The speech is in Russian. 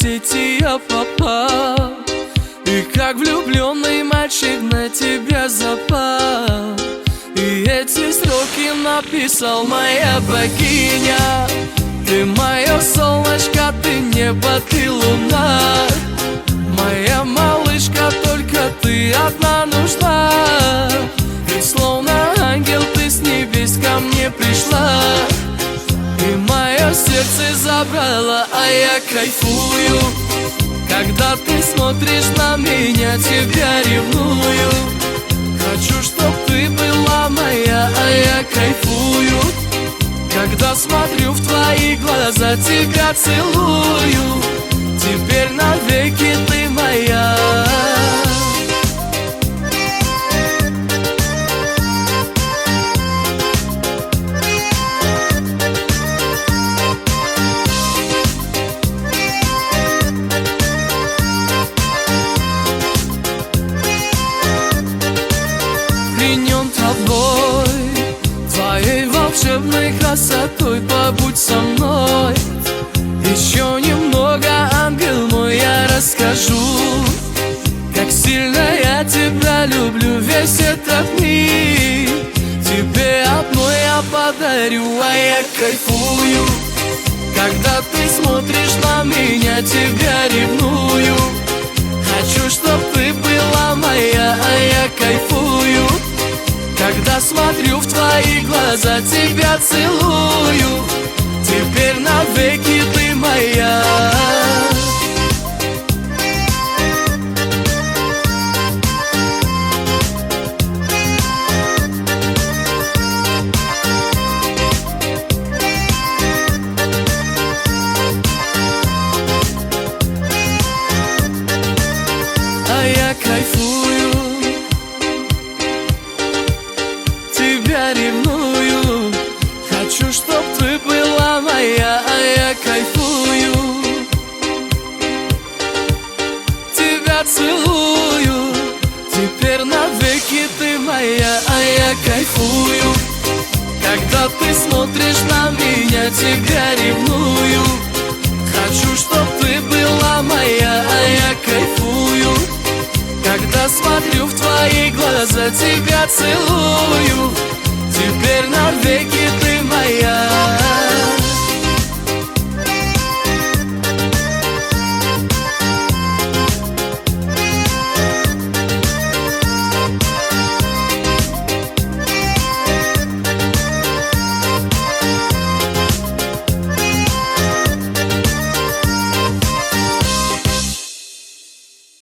сети я попал, и как влюбленный мальчик на тебя запал. И эти строки написал моя богиня. Ты мое солнышко, ты небо, ты луна. Моя малышка, только ты одна нужна. И словно ангел ты с небес ко мне пришла. И мое сердце забрала, а я кайфую. Когда ты смотришь на меня, тебя ревную. Хочу, чтоб ты была моя, а я кайфую. Когда смотрю в твои глаза, тебя целую. Теперь навеки ты моя. Пленен тобой, твоей волшебной красотой, побудь со мной. Еще немного, ангел мой, я расскажу, как сильно я тебя люблю, весь этот мир тебе одной я подарю, а я кайфую. Когда ты смотришь на меня, тебя ревную. Хочу, чтоб ты была моя, а я кайфую. Когда смотрю в твои глаза, тебя целую. Теперь навеки ты моя. А я кайфую, тебя ревную. Хочу, чтоб ты была моя, а я кайфую. Тебя целую. Теперь навеки ты моя, а я кайфую. Когда ты смотришь на меня, тебя ревную. Хочу, чтоб ты была моя, а я кайфую. Когда смотрю в твои глаза, тебя целую.